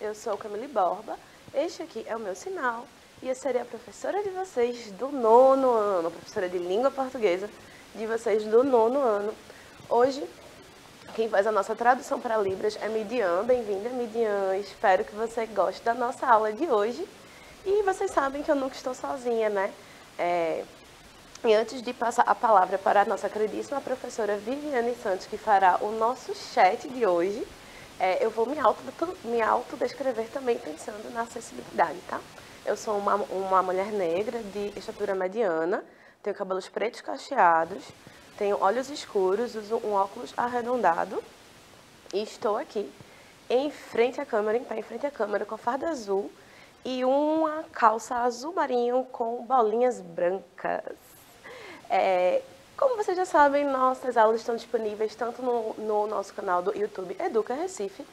eu sou Camille Borba, este aqui é o meu sinal e eu serei a professora de vocês do 9º ano, professora de língua portuguesa de vocês do 9º ano. Hoje, quem faz a nossa tradução para Libras é Midian. Bem-vinda, Midian. Espero que você goste da nossa aula de hoje. E vocês sabem que eu nunca estou sozinha, né? E antes de passar a palavra para a nossa queridíssima professora Viviane Santos, que fará o nosso chat de hoje, eu vou me autodescrever também pensando na acessibilidade, tá? Eu sou uma mulher negra de estatura mediana, tenho cabelos pretos cacheados, tenho olhos escuros, uso um óculos arredondado e estou aqui em frente à câmera, em pé em frente à câmera, com a farda azul e uma calça azul marinho com bolinhas brancas. Como vocês já sabem, nossas aulas estão disponíveis tanto no nosso canal do YouTube Educa Recife,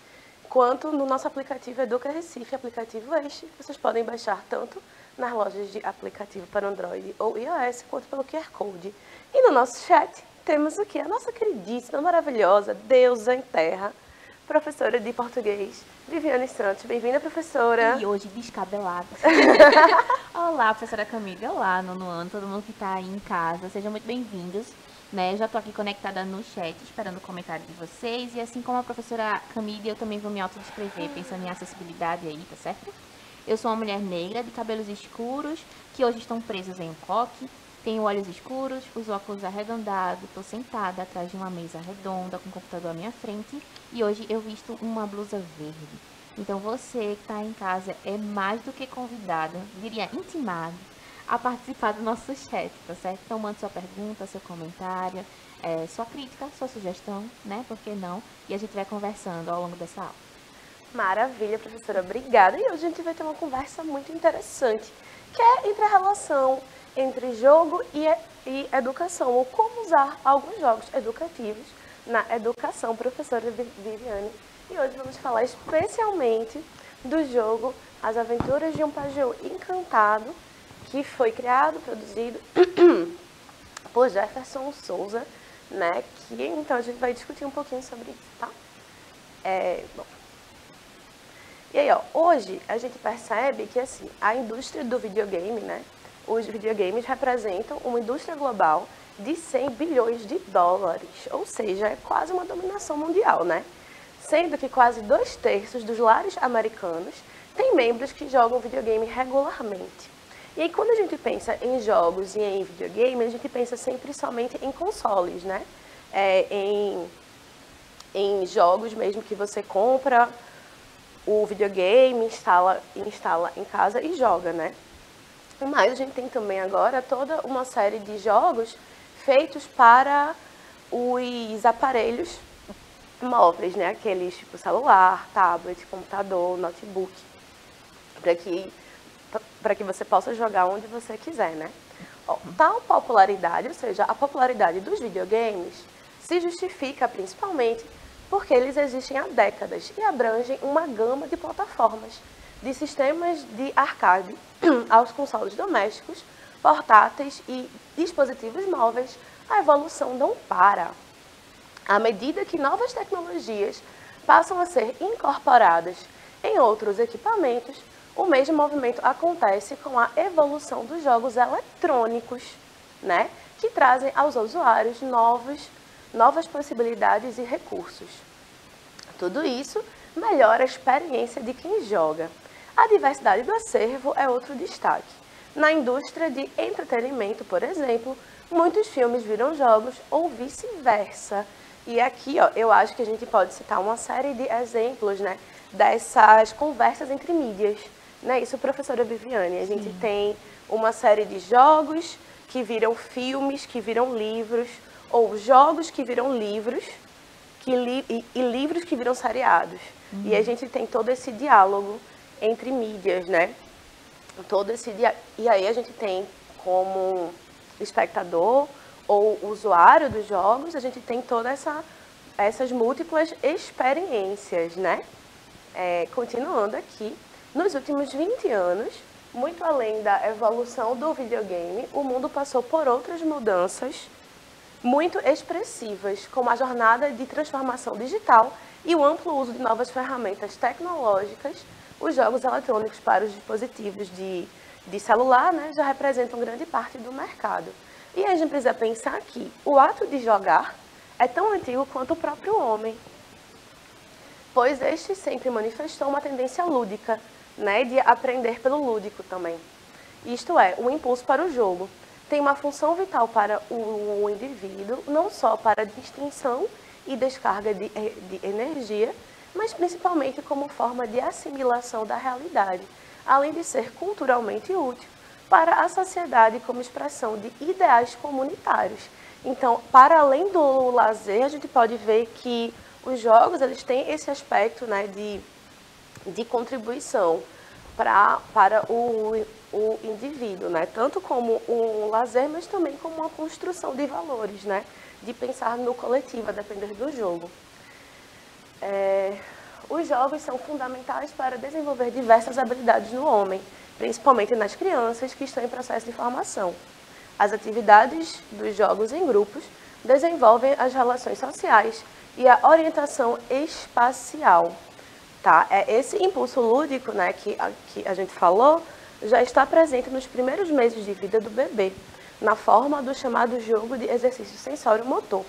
quanto no nosso aplicativo Educa Recife, aplicativo este, que vocês podem baixar tanto nas lojas de aplicativo para Android ou iOS, quanto pelo QR Code. E no nosso chat temos aqui a nossa queridíssima, maravilhosa, deusa em terra, professora de português, Viviane Santos. Bem-vinda, professora. E hoje, descabelada. Olá, professora Camille. Olá, 9º ano, todo mundo que está aí em casa. Sejam muito bem-vindos. Né? Já estou aqui conectada no chat, esperando o comentário de vocês. E assim como a professora Camille, eu também vou me autodescrever, pensando em acessibilidade aí, tá certo? Eu sou uma mulher negra, de cabelos escuros, que hoje estão presos em um coque. Tenho olhos escuros, uso óculos arredondados, estou sentada atrás de uma mesa redonda com o computador à minha frente e hoje eu visto uma blusa verde. Então você que está em casa é mais do que convidado, diria intimado, a participar do nosso chat, tá certo? Então mande sua pergunta, seu comentário, sua crítica, sua sugestão, né? Por que não? E a gente vai conversando ao longo dessa aula. Maravilha, professora, obrigada. E hoje a gente vai ter uma conversa muito interessante, que é entre a relação entre jogo e educação, ou como usar alguns jogos educativos na educação, professora Viviane. E hoje vamos falar especialmente do jogo As Aventuras de um Pajéu Encantado, que foi criado, produzido por Jefferson Souza, né? Então a gente vai discutir um pouquinho sobre isso, tá? Bom. E aí, ó, hoje a gente percebe que assim, a indústria do videogame, né? Os videogames representam uma indústria global de 100 bilhões de dólares, ou seja, é quase uma dominação mundial, né? Sendo que quase 2/3 dos lares americanos têm membros que jogam videogame regularmente. E aí, quando a gente pensa em jogos e em videogame, a gente pensa sempre somente em consoles, né? Em jogos mesmo que você compra o videogame, instala em casa e joga, né? Mas a gente tem também agora toda uma série de jogos feitos para os aparelhos móveis, né? Aqueles tipo celular, tablet, computador, notebook, para que você possa jogar onde você quiser, né? Tal popularidade, ou seja, a popularidade dos videogames se justifica principalmente porque eles existem há décadas e abrangem uma gama de plataformas, de sistemas de arcade aos consoles domésticos, portáteis e dispositivos móveis. A evolução não para. À medida que novas tecnologias passam a ser incorporadas em outros equipamentos, o mesmo movimento acontece com a evolução dos jogos eletrônicos, né? Que trazem aos usuários novas possibilidades e recursos. Tudo isso melhora a experiência de quem joga. A diversidade do acervo é outro destaque. Na indústria de entretenimento, por exemplo, muitos filmes viram jogos ou vice-versa. E aqui, ó, eu acho que a gente pode citar uma série de exemplos, né, dessas conversas entre mídias. Né? Isso, professora Viviane, a gente tem uma série de jogos que viram filmes, que viram livros, ou jogos que viram livros, e livros que viram seriados. E a gente tem todo esse diálogo entre mídias, né? E aí a gente tem como espectador ou usuário dos jogos, a gente tem todas essas múltiplas experiências, né? Continuando aqui, nos últimos 20 anos, muito além da evolução do videogame, o mundo passou por outras mudanças muito expressivas, como a jornada de transformação digital e o amplo uso de novas ferramentas tecnológicas os jogos eletrônicos para os dispositivos de celular, né, já representam grande parte do mercado. E a gente precisa pensar que o ato de jogar é tão antigo quanto o próprio homem, pois este sempre manifestou uma tendência lúdica, né, de aprender pelo lúdico também. Isto é, o impulso para o jogo tem uma função vital para o indivíduo, não só para a distinção e descarga de energia, mas principalmente como forma de assimilação da realidade, além de ser culturalmente útil para a sociedade como expressão de ideais comunitários. Então, para além do lazer, a gente pode ver que os jogos eles têm esse aspecto, né, de contribuição para o indivíduo, né? Tanto como um lazer, mas também como uma construção de valores, né? De pensar no coletivo, a depender do jogo. Os jogos são fundamentais para desenvolver diversas habilidades no homem, principalmente nas crianças que estão em processo de formação. As atividades dos jogos em grupos desenvolvem as relações sociais e a orientação espacial. Tá? Esse impulso lúdico, né, que a gente falou, já está presente nos primeiros meses de vida do bebê, na forma do chamado jogo de exercício sensório-motor.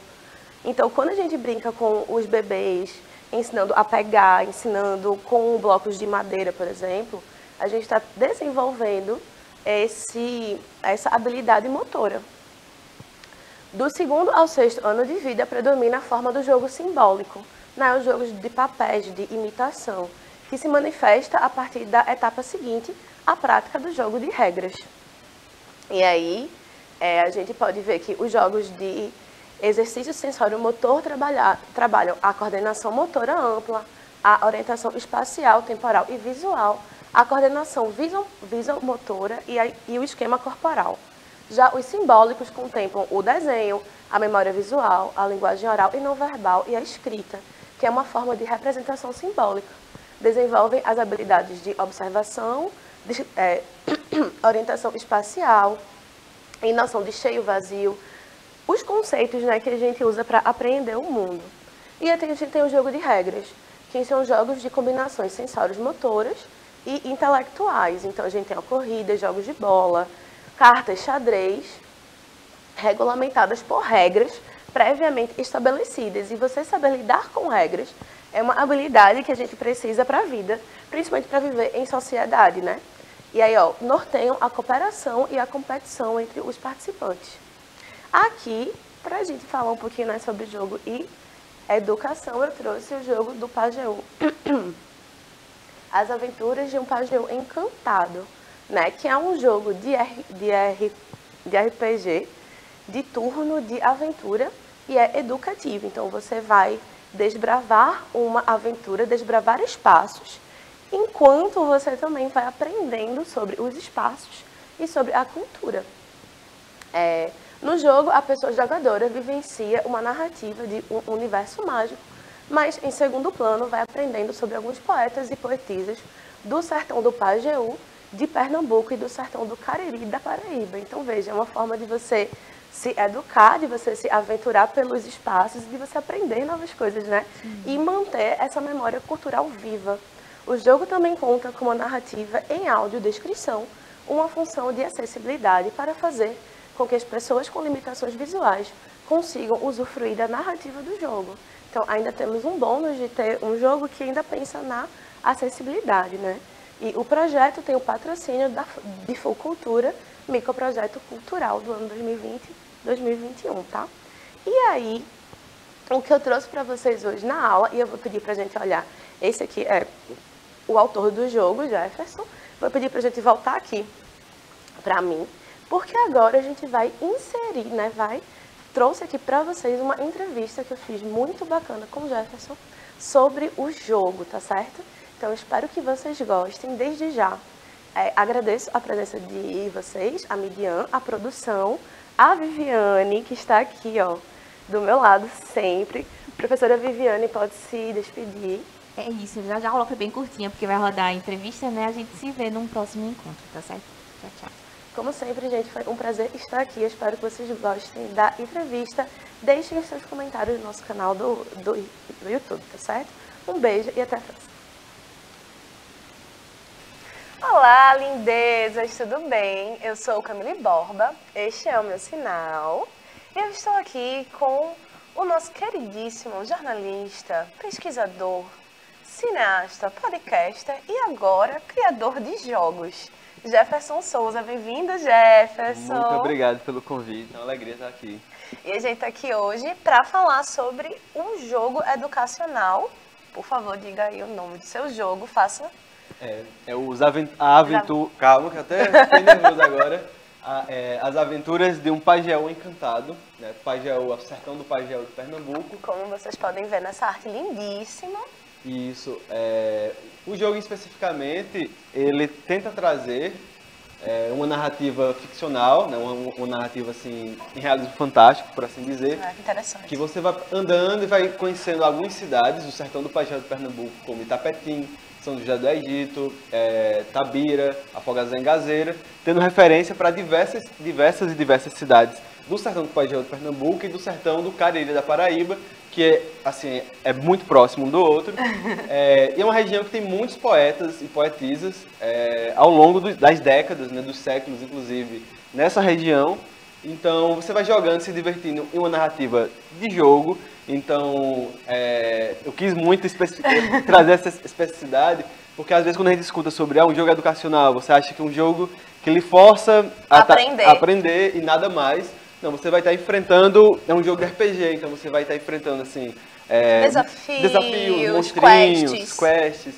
Então, quando a gente brinca com os bebês, ensinando a pegar, ensinando com blocos de madeira, por exemplo, a gente está desenvolvendo essa habilidade motora. Do 2º ao 6º ano de vida, predomina a forma do jogo simbólico, né, os jogos de papéis, de imitação, que se manifesta a partir da etapa seguinte, a prática do jogo de regras. E aí, a gente pode ver que os jogos de exercício sensório-motor trabalham a coordenação motora ampla, a orientação espacial, temporal e visual, a coordenação visomotora e o esquema corporal. Já os simbólicos contemplam o desenho, a memória visual, a linguagem oral e não verbal e a escrita, que é uma forma de representação simbólica. Desenvolvem as habilidades de observação, orientação espacial e noção de cheio vazio, os conceitos, né, que a gente usa para apreender o mundo. E a gente tem o jogo de regras, que são jogos de combinações sensórias motoras e intelectuais. Então a gente tem a corrida, jogos de bola, cartas xadrez, regulamentadas por regras previamente estabelecidas. E você saber lidar com regras é uma habilidade que a gente precisa para a vida, principalmente para viver em sociedade, né? E aí, ó, norteiam a cooperação e a competição entre os participantes. Aqui, para a gente falar um pouquinho, né, sobre jogo e educação, eu trouxe o jogo do Pajeú. As Aventuras de um Pajeú Encantado, né? Que é um jogo de RPG, de turno, de aventura, e é educativo. Então, você vai desbravar uma aventura, desbravar espaços, enquanto você também vai aprendendo sobre os espaços e sobre a cultura. No jogo, a pessoa jogadora vivencia uma narrativa de um universo mágico, mas em segundo plano vai aprendendo sobre alguns poetas e poetisas do sertão do Pajeú, de Pernambuco e do sertão do Cariri e da Paraíba. Então, veja, é uma forma de você se educar, de você se aventurar pelos espaços e de você aprender novas coisas, né? E manter essa memória cultural viva. O jogo também conta com uma narrativa em audiodescrição, uma função de acessibilidade para fazer com que as pessoas com limitações visuais consigam usufruir da narrativa do jogo. Então, ainda temos um bônus de ter um jogo que ainda pensa na acessibilidade, né? E o projeto tem o patrocínio da Difucultura, microprojeto cultural do ano 2020-2021, tá? E aí, o que eu trouxe para vocês hoje na aula, e eu vou pedir para a gente olhar, esse aqui é o autor do jogo, Jefferson, vou pedir para a gente voltar aqui para mim, porque agora a gente vai inserir, né, trouxe aqui para vocês uma entrevista que eu fiz muito bacana com o Jefferson sobre o jogo, tá certo? Então, eu espero que vocês gostem desde já. Agradeço a presença de vocês, a Midian, a produção, a Viviane, que está aqui, ó, do meu lado sempre. Professora Viviane, pode se despedir. É isso, já a aula foi bem curtinha, porque vai rodar a entrevista, né? A gente se vê num próximo encontro, tá certo? Tchau, tchau. Como sempre, gente, foi um prazer estar aqui. Eu espero que vocês gostem da entrevista. Deixem os seus comentários no nosso canal do YouTube, tá certo? Um beijo e até a próxima. Olá, lindezas, tudo bem? Eu sou Camille Borba, este é o meu sinal. E eu estou aqui com o nosso queridíssimo jornalista, pesquisador, cineasta, podcaster e agora criador de jogos, Jefferson Souza. Bem-vindo, Jefferson. Muito obrigado pelo convite, é uma alegria estar aqui. E a gente está aqui hoje para falar sobre um jogo educacional. Por favor, diga aí o nome do seu jogo, faça. A aventura... Calma, que eu até fiquei nervoso agora. As aventuras de um pajéu encantado, né? Pajéu, o sertão do Pajéu de Pernambuco. Como vocês podem ver nessa arte lindíssima. Isso. O jogo especificamente, ele tenta trazer uma narrativa ficcional, né? Uma narrativa assim, em realismo fantástico, por assim dizer. Que interessante. Que você vai andando e vai conhecendo algumas cidades do sertão do Pajéu de Pernambuco, como Itapetim, São José do Egito, Tabira, Afogados da Engazeira, tendo referência para diversas cidades do sertão do Pajéu de Pernambuco e do sertão do Cariri da Paraíba, que assim, é muito próximo um do outro. E é uma região que tem muitos poetas e poetisas ao longo das décadas, né, dos séculos, inclusive, nessa região. Então, você vai jogando, se divertindo em uma narrativa de jogo. Então, eu quis muito trazer essa especificidade, porque às vezes quando a gente escuta sobre um jogo educacional, você acha que é um jogo que lhe força a aprender e nada mais. Não, você vai estar enfrentando, é um jogo de RPG, então você vai estar enfrentando assim, desafios, monstrinhos, quests,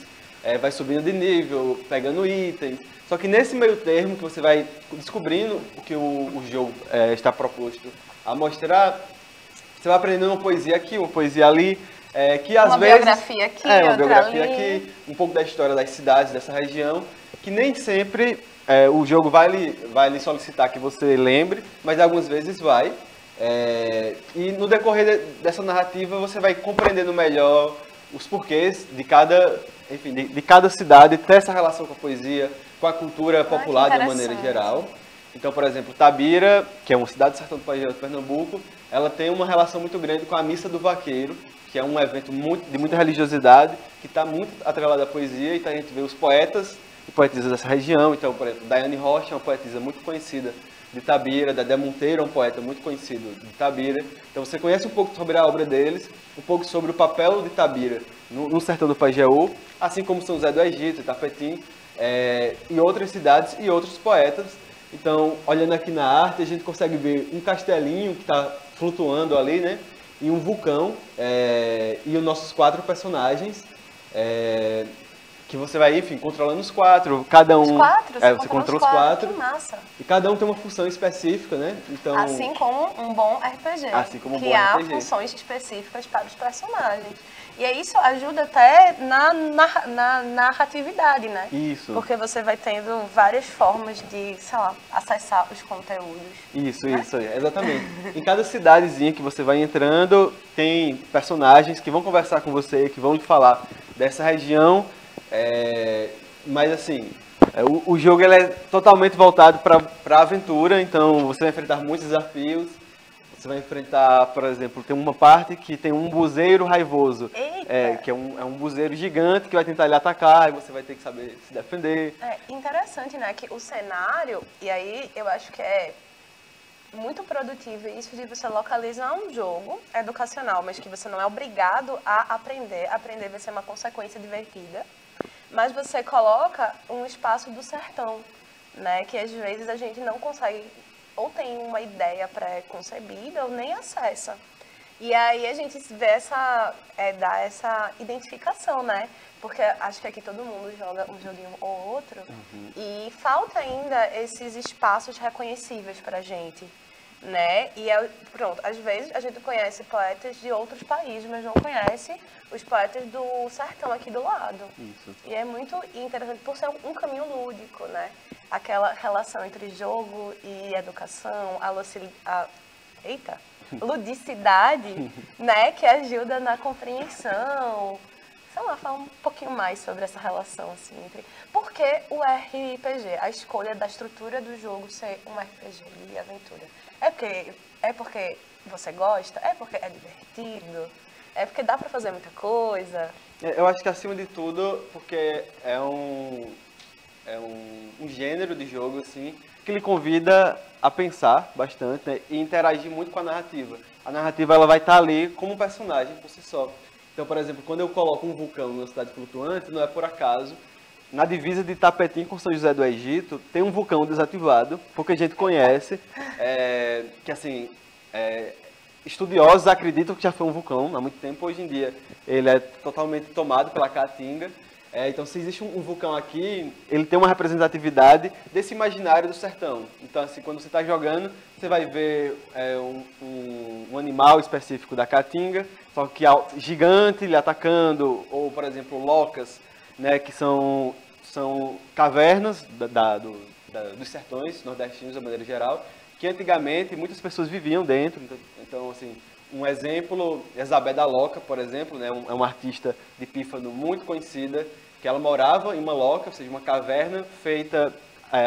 vai subindo de nível, pegando itens. Só que nesse meio termo que você vai descobrindo o que o jogo está proposto a mostrar, você vai aprendendo uma poesia aqui, uma poesia ali, que às vezes... Uma biografia aqui, uma biografia aqui, um pouco da história das cidades, dessa região, que nem sempre o jogo vai lhe solicitar que você lembre, mas algumas vezes vai. E no decorrer dessa narrativa você vai compreendendo melhor os porquês de cada cidade ter essa relação com a poesia, com a cultura popular de uma maneira geral. Então, por exemplo, Tabira, que é uma cidade do sertão do Pajéu de Pernambuco, ela tem uma relação muito grande com a Missa do Vaqueiro, que é um evento de muita religiosidade, que está muito atrelado à poesia, então a gente vê os poetas e poetisas dessa região. Então, por exemplo, Daiane Rocha é uma poetisa muito conhecida de Tabira, Dedé Monteiro é um poeta muito conhecido de Tabira. Então você conhece um pouco sobre a obra deles, um pouco sobre o papel de Tabira no sertão do Pajéu, assim como São José do Egito, Itapetim, e outras cidades e outros poetas. Então, olhando aqui na arte, a gente consegue ver um castelinho que está flutuando ali, né? E um vulcão, e os nossos 4 personagens, que você vai, enfim, controlando os 4, cada um... Os 4? Você controla os 4. Que massa. E cada um tem uma função específica, né? Então, assim como um bom RPG. Assim como um bom há RPG. funções específicas para os personagens. E aí isso ajuda até na narratividade, né? Isso. Porque você vai tendo várias formas de, sei lá, acessar os conteúdos. Isso, exatamente. Em cada cidadezinha que você vai entrando, tem personagens que vão conversar com você, que vão lhe falar dessa região. Mas assim, o jogo ele é totalmente voltado para a aventura, então você vai enfrentar muitos desafios. Você vai enfrentar, por exemplo, tem uma parte que tem um buzeiro raivoso, que é um buzeiro gigante que vai tentar lhe atacar e você vai ter que saber se defender. É interessante, né, que o cenário, e aí eu acho que é muito produtivo isso de você localizar um jogo educacional, mas que você não é obrigado a aprender. Aprender vai ser uma consequência divertida, mas você coloca um espaço do sertão, né, que às vezes a gente não consegue, ou tem uma ideia pré-concebida ou nem acessa. E aí a gente vê dá essa identificação, né? Porque acho que aqui todo mundo joga um joguinho ou outro. E falta ainda esses espaços reconhecíveis pra gente, né? E pronto, às vezes a gente conhece poetas de outros países, mas não conhece os poetas do sertão aqui do lado. Isso. E é muito interessante por ser um caminho lúdico, né? Aquela relação entre jogo e educação, ludicidade, né? Que ajuda na compreensão. Sei lá, fala um pouquinho mais sobre essa relação, assim, entre... Por que o RPG, a escolha da estrutura do jogo ser um RPG de aventura? É porque você gosta? É porque é divertido? É porque dá pra fazer muita coisa? Eu acho que acima de tudo, porque é um gênero de jogo assim que lhe convida a pensar bastante, né, e interagir muito com a narrativa. A narrativa ela vai estar ali como um personagem por si só. Então, por exemplo, quando eu coloco um vulcão numa cidade flutuante, não é por acaso. Na divisa de Tapetim com São José do Egito, tem um vulcão desativado, pouca gente conhece, que assim, estudiosos acreditam que já foi um vulcão há muito tempo. Hoje em dia ele é totalmente tomado pela caatinga. Então, se existe um vulcão aqui, ele tem uma representatividade desse imaginário do sertão. Então, assim, quando você está jogando, você vai ver um animal específico da caatinga, só que gigante lhe atacando, ou, por exemplo, locas, né, que são cavernas dos sertões nordestinos, de maneira geral, que antigamente muitas pessoas viviam dentro. Então, assim, um exemplo, Isabel da Loca, por exemplo, né, é uma artista de pífano muito conhecida, que ela morava em uma loca, ou seja, uma caverna feita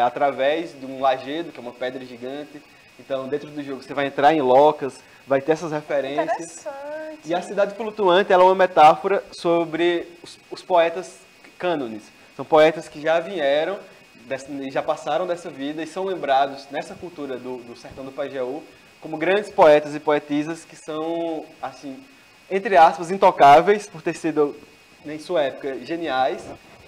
através de um lajedo, que é uma pedra gigante. Então, dentro do jogo, você vai entrar em locas, vai ter essas referências. Interessante. E a cidade flutuante, ela é uma metáfora sobre os poetas cânones. São poetas que já vieram, já passaram dessa vida e são lembrados nessa cultura do sertão do Pajeú como grandes poetas e poetisas que são, assim, entre aspas, intocáveis por ter sido, em sua época, geniais.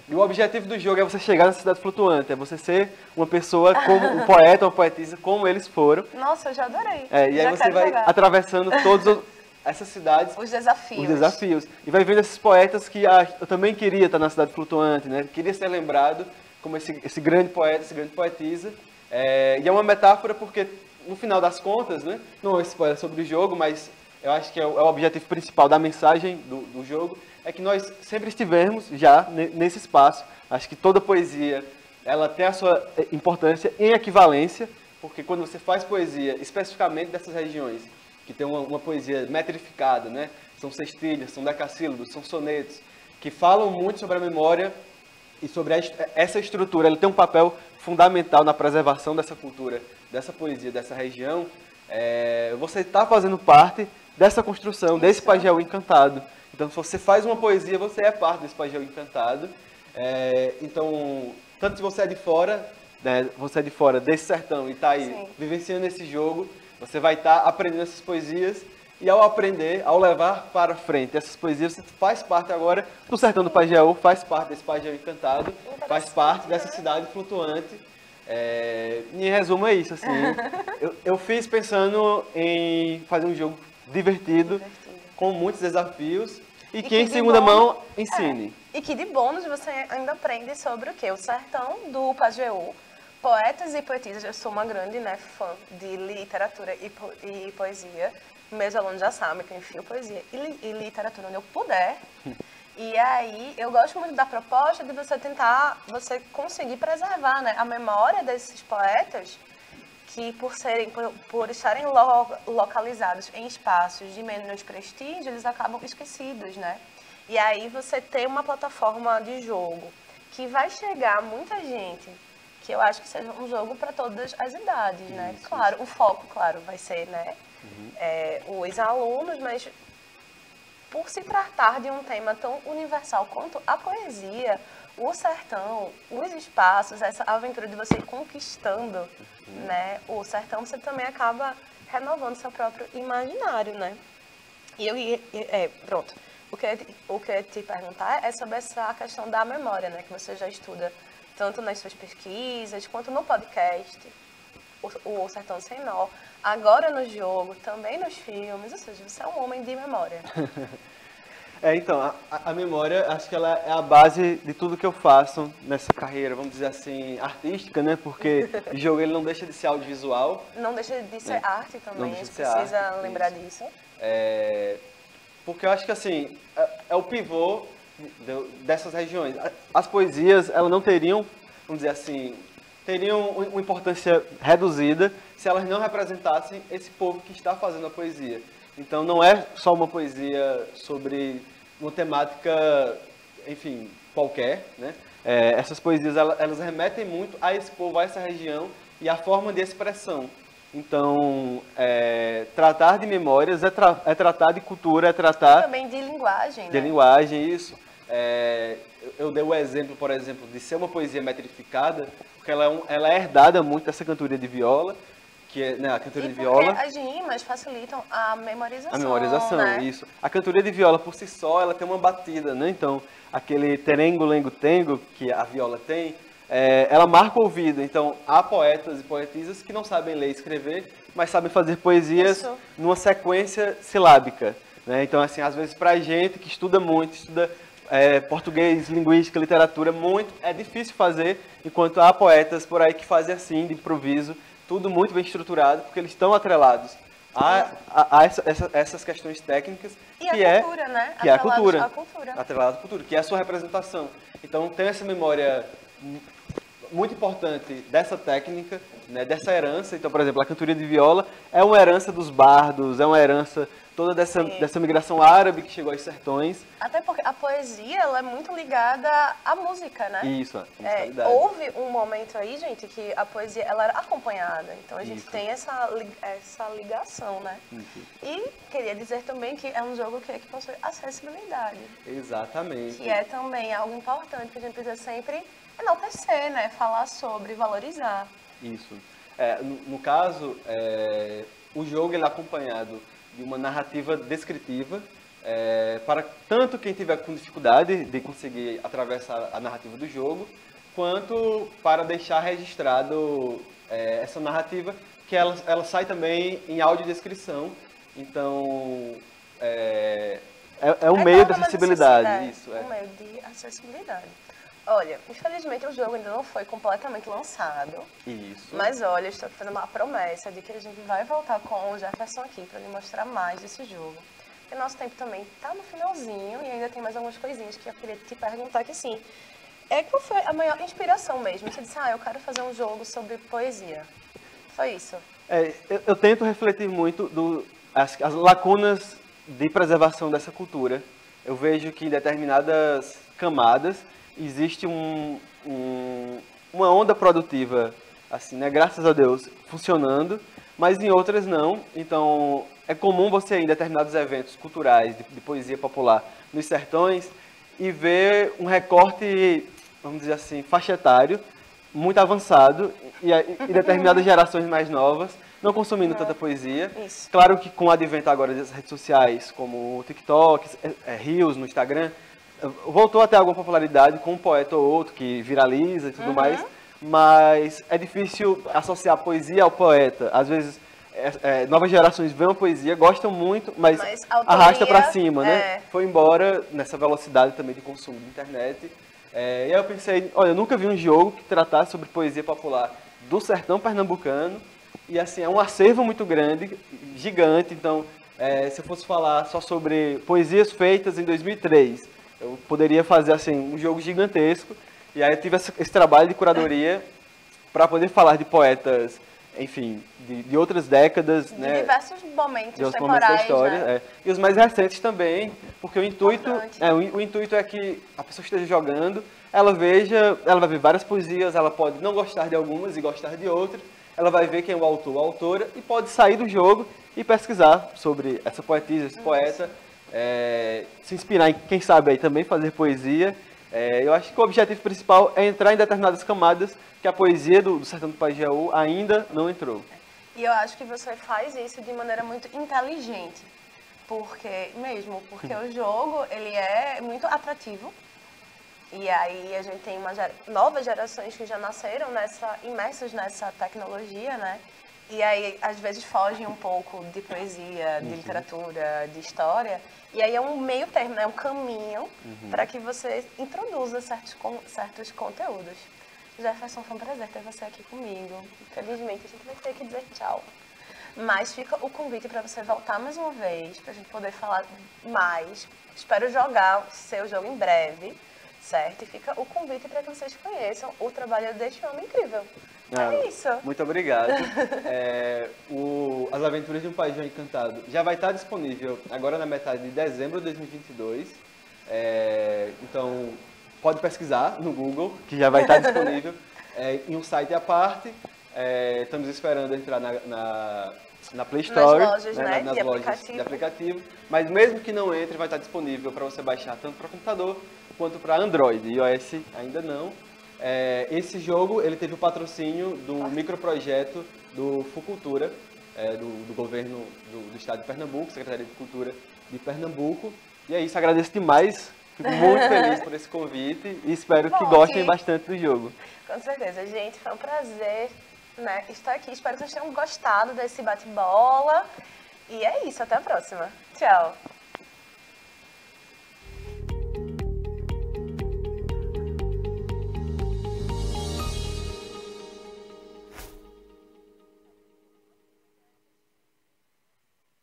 E o objetivo do jogo é você chegar na cidade flutuante, é você ser uma pessoa como um poeta ou uma poetisa como eles foram. Nossa, eu já adorei. E aí você vai atravessando todas essas cidades. Os desafios. E vai vendo esses poetas que eu também queria estar na cidade flutuante, né? Queria ser lembrado como esse grande poeta, essa grande poetisa. E é uma metáfora porque, no final das contas, né? Não é spoiler sobre o jogo, mas eu acho que é o objetivo principal da mensagem do jogo, é que nós sempre estivemos já nesse espaço. Acho que toda poesia, ela tem a sua importância em equivalência, porque quando você faz poesia, especificamente dessas regiões, que tem uma poesia metrificada, né? São sextilhas, são decassílabos, são sonetos, que falam muito sobre a memória e sobre essa estrutura. Ela tem um papel fundamental na preservação dessa cultura, dessa poesia, dessa região. Você está fazendo parte dessa construção, desse Pajeú encantado. Então, se você faz uma poesia, você é parte desse Pajeú encantado. Então, tanto se você é de fora, né, você é de fora desse sertão e está aí vivenciando esse jogo, você vai estar aprendendo essas poesias. E ao aprender, ao levar para frente essas poesias, você faz parte agora do sertão do Pajeú, faz parte desse Pajeú encantado, faz parte dessa cidade flutuante. Em resumo é isso, assim, eu fiz pensando em fazer um jogo divertido, com muitos desafios e que em segunda mão ensine. E que de bônus você ainda aprende sobre o quê? O sertão do Pajeú, poetas e poetisas. Eu sou uma grande fã de literatura e poesia. Meus alunos já sabem que eu enfio poesia e literatura onde eu puder. E aí, eu gosto muito da proposta de você conseguir preservar, né, a memória desses poetas que, por estarem localizados em espaços de menos prestígio, eles acabam esquecidos, né? E aí você tem uma plataforma de jogo que vai chegar a muita gente, que eu acho que seja um jogo para todas as idades, né? Isso, claro, o foco, claro, vai ser, né, os alunos, mas por se tratar de um tema tão universal quanto a poesia, o sertão, os espaços, essa aventura de você ir conquistando, né, o sertão, você também acaba renovando seu próprio imaginário, né? Pronto. O que eu ia te perguntar é sobre essa questão da memória, né, que você já estuda tanto nas suas pesquisas quanto no podcast, o Sertão Sem Nó, agora no jogo, também nos filmes, ou seja, você é um homem de memória. Então, a memória, acho que ela é a base de tudo que eu faço nessa carreira, vamos dizer assim, artística, né? Porque o jogo ele não deixa de ser audiovisual. Não deixa de ser arte também, a gente precisa lembrar disso. Porque eu acho que, assim, é o pivô dessas regiões. As poesias, elas não teriam, vamos dizer assim, teriam uma importância reduzida se elas não representassem esse povo que está fazendo a poesia. Então, não é só uma poesia sobre uma temática, enfim, qualquer, né? Essas poesias, elas remetem muito a esse povo, a essa região e a forma de expressão. Então, tratar de memórias é tratar de cultura, é tratar... Também de linguagem, né? De linguagem, isso. Eu dei o exemplo, por exemplo, de ser uma poesia metrificada, porque ela é herdada muito dessa cantoria de viola, que é, né, a cantoria de viola. Porque as rimas facilitam a memorização. A memorização, né? isso. A cantoria de viola por si só, ela tem uma batida, né? Então, aquele terengo, lengo, tengo que a viola tem, ela marca o ouvido. Então, há poetas e poetisas que não sabem ler e escrever, mas sabem fazer poesias numa sequência silábica, né? Então, assim, às vezes pra gente que estuda muito, estuda português, linguística, literatura, muito, é difícil fazer, enquanto há poetas por aí que fazem assim, de improviso, tudo muito bem estruturado, porque eles estão atrelados a essas questões técnicas, E que a cultura, né? que é a cultura, Atrelado à cultura, que é a sua representação. Então, tem essa memória muito importante dessa técnica, né, dessa herança. Então, por exemplo, a cantoria de viola é uma herança dos bardos, é uma herança toda dessa migração árabe que chegou aos sertões. Até porque a poesia, ela é muito ligada à música, né? Isso, a musicalidade. Houve um momento aí, gente, que a poesia, ela era acompanhada. Então, a gente tem essa ligação, né? Isso. E queria dizer também que é um jogo que possui acessibilidade. Exatamente. Que é também algo importante que a gente precisa sempre enaltecer, né? Falar sobre, valorizar. Isso. No caso, o jogo ele é acompanhado de uma narrativa descritiva, para tanto quem tiver com dificuldade de conseguir atravessar a narrativa do jogo, quanto para deixar registrado essa narrativa, que ela sai também em audiodescrição. Então, é um meio de acessibilidade. Isso, um meio de acessibilidade. Olha, infelizmente o jogo ainda não foi completamente lançado. Isso. Mas olha, estou fazendo uma promessa de que a gente vai voltar com o Jefferson aqui para lhe mostrar mais desse jogo. Porque nosso tempo também está no finalzinho e ainda tem mais algumas coisinhas que eu queria te perguntar que sim. Qual foi a maior inspiração mesmo? Você disse, eu quero fazer um jogo sobre poesia. Foi isso? Eu tento refletir muito as lacunas de preservação dessa cultura. Eu vejo que em determinadas camadas existe uma onda produtiva, assim, né, graças a Deus, funcionando, mas em outras não. Então, é comum você ir em determinados eventos culturais de poesia popular nos sertões e ver um recorte, vamos dizer assim, faixa etário, muito avançado, e determinadas gerações mais novas não consumindo tanta poesia. Isso. Claro que com o advento agora das redes sociais, como o TikTok, Reels no Instagram, voltou a ter alguma popularidade com um poeta ou outro que viraliza e tudo mais, mas é difícil associar poesia ao poeta. Às vezes, novas gerações veem a poesia, gostam muito, mas arrasta para cima, né? Foi embora nessa velocidade também de consumo de internet. E aí eu pensei, olha, eu nunca vi um jogo que tratasse sobre poesia popular do sertão pernambucano, e assim, é um acervo muito grande, gigante. Então, se eu fosse falar só sobre poesias feitas em 2003, eu poderia fazer assim um jogo gigantesco. E aí eu tive esse trabalho de curadoria para poder falar de poetas, enfim, de outras décadas, de né? diversos momentos de outros temporais, momentos da história, né? E os mais recentes também, porque o intuito é que a pessoa esteja jogando, ela vai ver várias poesias, ela pode não gostar de algumas e gostar de outras, ela vai ver quem é o autor, a autora, e pode sair do jogo e pesquisar sobre essa poetisa, esse poeta, se inspirar em, quem sabe, aí também fazer poesia. Eu acho que o objetivo principal é entrar em determinadas camadas que a poesia do Sertão do Pajeú ainda não entrou. E eu acho que você faz isso de maneira muito inteligente, porque o jogo, ele é muito atrativo. E aí a gente tem novas gerações que já nasceram imersas nessa tecnologia, né? E aí, às vezes, fogem um pouco de poesia, de literatura, de história. E aí é um meio termo, né? Um caminho para que você introduza certos conteúdos. Jefferson, foi um prazer ter você aqui comigo. Infelizmente, a gente vai ter que dizer tchau. Mas fica o convite para você voltar mais uma vez, para a gente poder falar mais. Espero jogar o seu jogo em breve, certo? E fica o convite para que vocês conheçam o trabalho deste homem incrível. É isso. Muito obrigado. As Aventuras de um Pajé Encantado já vai estar disponível agora na metade de dezembro de 2022. Então, pode pesquisar no Google, que já vai estar disponível em um site à parte. Estamos esperando entrar na Play Store, nas lojas, né, nas de lojas de aplicativo. Mas mesmo que não entre, vai estar disponível para você baixar tanto para computador quanto para Android. iOS ainda não. Esse jogo ele teve o patrocínio do microprojeto do Fucultura, do governo do estado de Pernambuco, Secretaria de Cultura de Pernambuco. E é isso, agradeço demais. Fico muito feliz por esse convite e espero que gostem bastante do jogo. Com certeza, gente, foi um prazer, né, estar aqui. Espero que vocês tenham gostado desse bate-bola. E é isso, até a próxima. Tchau!